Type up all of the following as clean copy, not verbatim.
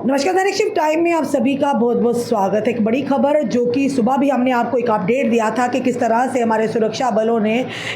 नमस्कार, दैनिक shift time में आप सभी का बहुत बहुत स्वागत है। एक बड़ी खबर जो कि सुबह भी हमने आपको एक अपडेट दिया था कि किस तरह से हमारे सुरक्षा बलों ने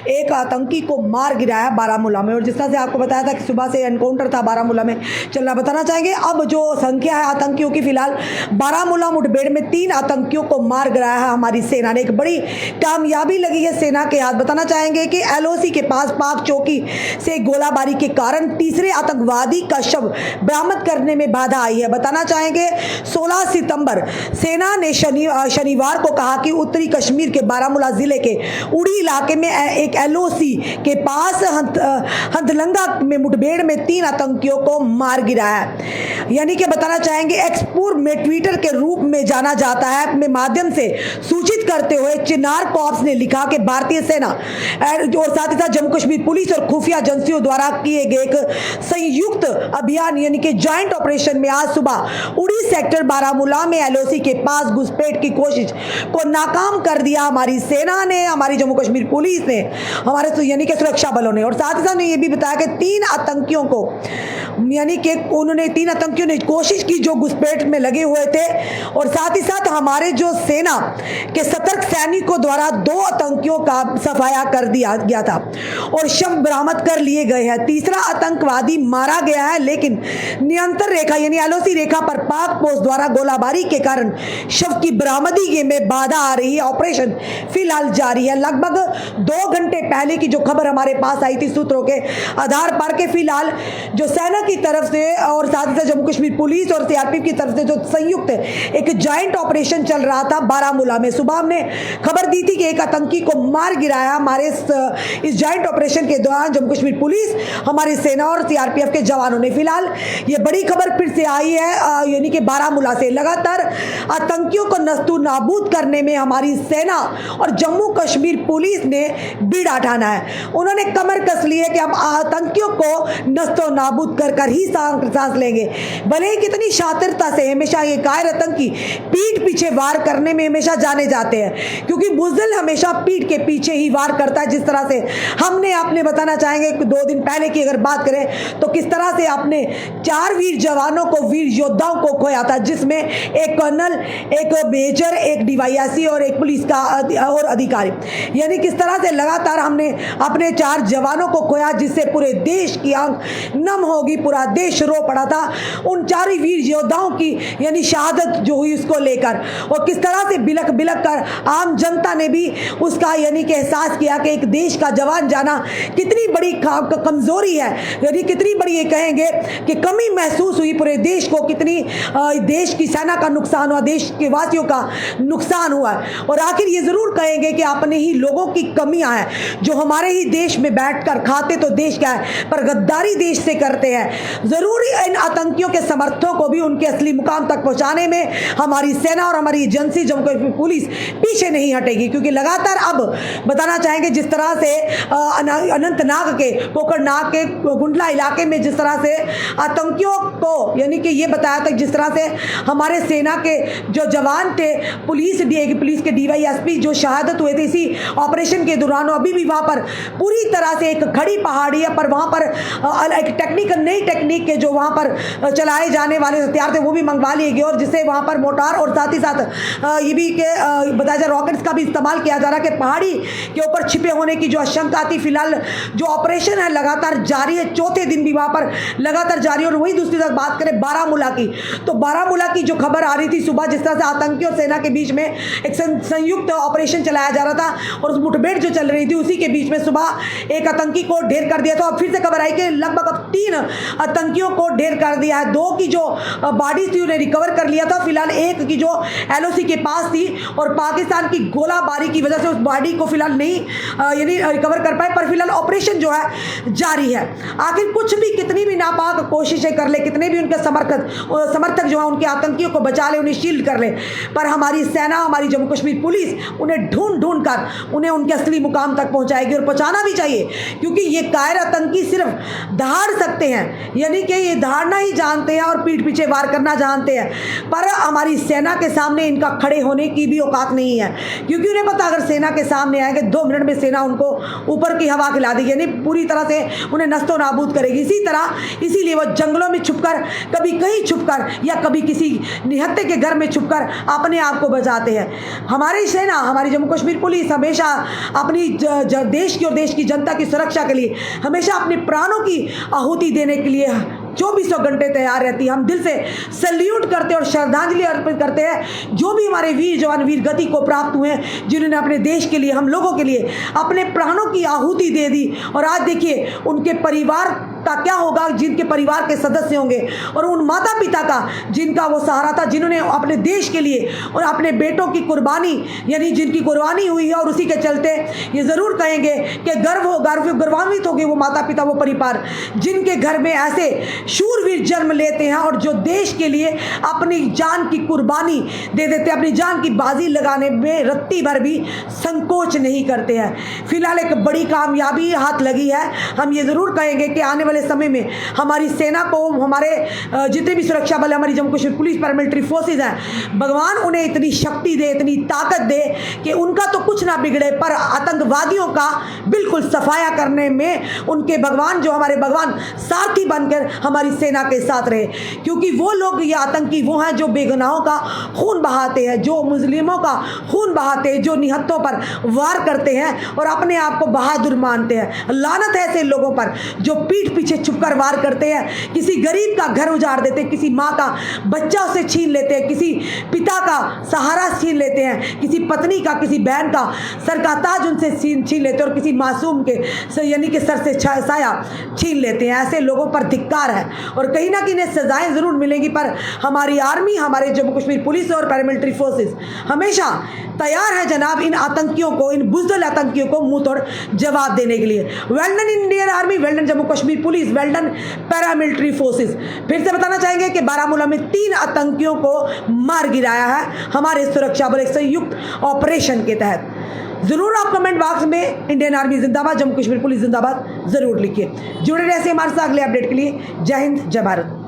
एक आतंकी को मार गिराया बारामूला में, और जिस तरह से आपको बताया था कि सुबह से एनकाउंटर था बारामूला में चल रहा। बताना चाहेंगे अब जो संख्या है आतंकियों की, फिलहाल बारामूला मुठभेड़ में 3 आतंकियों को मार गिराया है हमारी सेना ने। एक बड़ी कामयाबी लगी है सेना के हाथ। बताना चाहेंगे कि LOC के पास पाक चौकी से गोलाबारी के कारण तीसरे आतंकवादी का शव बरामद करने में बाधा आई है। बताना चाहेंगे 16 सितंबर सेना ने शनिवार को कहा कि उत्तरी कश्मीर के बारामूला जिले के उड़ी इलाके में एक LOC के पास हंदलंगा में मुठभेड़ में 3 आतंकियों को मार गिराया है। यानी कि बताना चाहेंगे एक्सपूर में ट्विटर के रूप में जाना जाता है में माध्यम से सूचित करते हुए चिनार कॉर्प्स ने लिखा कि भारतीय सेना और साथ ही साथ जम्मू कश्मीर पुलिस और खुफिया एजेंसियों द्वारा किए गए एक संयुक्त अभियान यानी कि ज्वाइंट ऑपरेशन में आज सुबह उड़ी सेक्टर बारामूला में LOC के पास घुसपैठ की कोशिश को नाकाम कर दिया हमारी सेना ने, हमारी जम्मू कश्मीर पुलिस ने, हमारे यानी कि सुरक्षा बलों ने। और साथ ही साथ ये भी बताया कि 3 आतंकियों को यानी कि उन्होंने 3 आतंकियों ने कोशिश की जो घुसपैठ में लगे हुए थे, और साथ ही साथ हमारे जो सेना के सतर्क सैनिकों द्वारा 2 आतंकियों का सफाया कर दिया गया था और शव बरामद कर लिए गए हैं। तीसरा आतंकवादी मारा गया है, लेकिन नियंत्रण रेखा यानी LOC रेखा पर पाक पोस्ट द्वारा गोलाबारी के कारण शव की बरामदगी में बाधा आ रही है। ऑपरेशन फिलहाल जारी है। लगभग 2 घंटे पहले की जो खबर हमारे पास आई थी सूत्रों के आधार पर के फिलहाल जो सेना की तरफ से और साथ ही साथ जम्मू कश्मीर पुलिस और CRPF की तरफ से जो संयुक्त एक ज्वाइंट ऑपरेशन चल रहा था बारामूला में, सुबह हमने खबर दी थी कि एक आतंकी को मार गिराया हमारे इस ज्वाइंट ऑपरेशन के दौरान जम्मू कश्मीर पुलिस, हमारी सेना और CRPF के जवानों ने। फिलहाल ये बड़ी खबर फिर से आई है यानी कि बारामूला से लगातार आतंकियों को नस्तु नाबूद करने में हमारी सेना और जम्मू कश्मीर पुलिस ने बीड़ा ठाना है। उन्होंने कमर कस ली है कि अब आतंकियों को नस्तो नाबूद कर ही सांस लेंगे। भले ही कितनी शातिरता से हमेशा ये कायर आतंकी पीठ पीछे वार करने में हमेशा जाने जाते हैं, क्योंकि बुज़दिल हमेशा पीठ के पीछे ही वार करता है। जिस तरह से हमने आपने बताना चाहेंगे 2 दिन पहले की अगर बात करें तो किस तरह से आपने 4 वीर जवानों को, वीर योद्धाओं को खोया था, जिसमें एक कर्नल, एक मेजर, एक DYSP और एक पुलिस का और अधिकारी। यानी किस तरह से लगातार हमने अपने 4 जवानों को खोया, जिससे पूरे देश की आंख नम होगी, पूरा देश रो पड़ा था उन 4 वीर योद्धाओं की यानी शहादत जो हुई उसको लेकर। और किस तरह से बिलख बिलख कर आम जनता ने भी उसका यानी कि एहसास किया कि एक देश का जवान जाना कितनी बड़ी कमजोरी है, यानी कितनी बड़ी ये कहेंगे कि कमी महसूस हुई पूरे देश को, कितनी देश की सेना का नुकसान हुआ, देश के वासियों का नुकसान हुआ। और आखिर ये जरूर कहेंगे कि अपने ही लोगों की कमियां हैं जो हमारे ही देश में बैठकर खाते तो देश क्या है पर गद्दारी देश से करते हैं। जरूरी इन आतंकियों के समर्थकों को भी उनके असली मुकाम तक पहुंचाने में हमारी सेना और हमारी एजेंसी जम्मू कश्मीर पुलिस पीछे नहीं हटेगी, क्योंकि लगातार अब बताना चाहेंगे जिस तरह से अनंतनाग के कोकरनाग के गुंडला इलाके में जिस तरह से आतंकियों को यानी कि ये बताया था, जिस तरह से हमारे सेना के जो जवान थे, पुलिस के DYSP जो शहादत हुए थे इसी ऑपरेशन के दौरान, अभी भी वहाँ पर पूरी तरह से एक खड़ी पहाड़ी है, पर वहाँ पर एक नई टेक्निक के जो वहाँ पर चलाए जाने वाले हथियार थे वो भी मंगवा लिए गए, और जिससे वहाँ पर मोटार और साथ ही साथ ये भी बताया जाए रॉकेट्स का भी इस्तेमाल किया जा रहा है कि पहाड़ी के ऊपर छिपे होने की जो आशंका थी। फिलहाल जो ऑपरेशन है लगातार जारी है, 4थे दिन भी वहाँ पर लगातार जारी। और वही दूसरी तरफ बात करें बारामूला की, तो बारामूला की जो खबर आ रही थी सुबह, जिस तरह से आतंकी और सेना के बीच में एक संयुक्त ऑपरेशन चलाया जा रहा था और उस मुठभेड़ जो चल रही थी उसी के बीच में सुबह एक आतंकी को ढेर कर दिया था। अब फिर से खबर आई कि लगभग अब 3 आतंकियों को ढेर कर दिया है। 2 की जो बॉडी थी उन्हें रिकवर कर लिया था, फिलहाल 1 की जो LOC के पास थी और पाकिस्तान की गोलाबारी की वजह से उस बॉडी को फिलहाल नहीं यानी रिकवर कर पाए, पर फिलहाल ऑपरेशन जो है जारी है। आखिर कुछ भी कितनी भी नापाक कोशिशें कर ले, कितने भी उनके समर्थक जो है उनके आतंकियों को बचा ले, उन्हें शील्ड कर ले, पर हमारी सेना, हमारी जम्मू कश्मीर पुलिस उन्हें ढूंढ कर उन्हें उनके असली मुकाम तक पहुंचाएगी, और पहुंचाना भी चाहिए, क्योंकि ये कायर आतंकी सिर्फ दहाड़ सकते हैं, यानी कि ये दहाड़ना ही जानते हैं और पीठ पीछे वार करना जानते हैं, पर हमारी सेना के सामने इनका खड़े होने की भी औकात नहीं है, क्योंकि उन्हें पता अगर सेना के सामने आएंगे 2 मिनट में सेना उनको ऊपर की हवा खिला देगी, यानी पूरी तरह से उन्हें नस्तो नाबूद करेगी। इसी तरह इसीलिए वो जंगलों में छुपकर कभी कहीं कहीं छुपकर या कभी किसी निहत्थे के घर में छुपकर अपने आप को बचाते हैं। हमारी सेना, हमारी जम्मू कश्मीर पुलिस हमेशा अपनी देश की और देश की जनता की सुरक्षा के लिए हमेशा अपने प्राणों की आहुति देने के लिए 24 घंटे तैयार रहती है। हम दिल से सैल्यूट करते हैं और श्रद्धांजलि अर्पित करते हैं जो भी हमारे वीर जवान वीर गति को प्राप्त हुए हैं, जिन्होंने अपने देश के लिए, हम लोगों के लिए अपने प्राणों की आहुति दे दी। और आज देखिए उनके परिवार का क्या होगा, जिनके परिवार के सदस्य होंगे, और उन माता पिता का जिनका वो सहारा था, जिन्होंने अपने देश के लिए और अपने बेटों की कुर्बानी, यानी जिनकी कुर्बानी हुई है, और उसी के चलते ये ज़रूर कहेंगे कि गौरवान्वित होंगे वो माता पिता, वो परिवार जिनके घर में ऐसे शूरवीर जन्म लेते हैं और जो देश के लिए अपनी जान की कुर्बानी दे देते हैं, अपनी जान की बाजी लगाने में रत्ती भर भी संकोच नहीं करते हैं। फिलहाल एक बड़ी कामयाबी हाथ लगी है। हम ये ज़रूर कहेंगे कि आने वाले समय में हमारी सेना को, हमारे जितने भी सुरक्षा बल, हमारी Jammu Kashmir police paramilitary forces हैं, भगवान उन्हें इतनी शक्ति दे, इतनी ताकत दे कि उनका तो कुछ ना बिगड़े, पर आतंकवादियों का बिल्कुल सफाया करने में उनके भगवान, जो हमारे भगवान सारथी बनकर हमारी सेना के साथ रहे। क्योंकि वो लोग, ये आतंकी वो हैं जो बेगुनाहों का खून बहाते हैं, जो मुस्लिमों का खून बहाते हैं, जो निहत्थों पर वार करते हैं और अपने आप को बहादुर मानते हैं। लानत है ऐसे लोगों पर जो पीठ पीछे छुपकर वार करते हैं, किसी गरीब का घर उजाड़ देते हैं, किसी माँ का बच्चा उसे छीन लेते हैं, किसी पिता का सहारा छीन लेते हैं, किसी पत्नी का, किसी बहन का सर का ताज उनसे छीन लेते हैं, और किसी मासूम के यानी कि सर से साया छीन लेते हैं। ऐसे लोगों पर धिक्कार है और कहीं ना कहीं इन्हें सजाएं ज़रूर मिलेंगी। पर हमारी आर्मी, हमारे जम्मू कश्मीर पुलिस और पैरामिलिट्री फोर्सेस हमेशा तैयार है जनाब इन आतंकियों को, इन बुज़दिल आतंकियों को मुंह तोड़ जवाब देने के लिए। Well done Indian army, well done Jammu Kashmir police, well done paramilitary forces. फिर से बताना चाहेंगे कि बारामूला में 3 आतंकियों को मार गिराया है हमारे सुरक्षा बल एक संयुक्त ऑपरेशन के तहत। ज़रूर आप कमेंट बॉक्स में इंडियन आर्मी जिंदाबाद, जम्मू कश्मीर पुलिस जिंदाबाद ज़रूर लिखिए। जुड़े रहिए हमारे साथ अगले अपडेट के लिए। जय हिंद, जय भारत।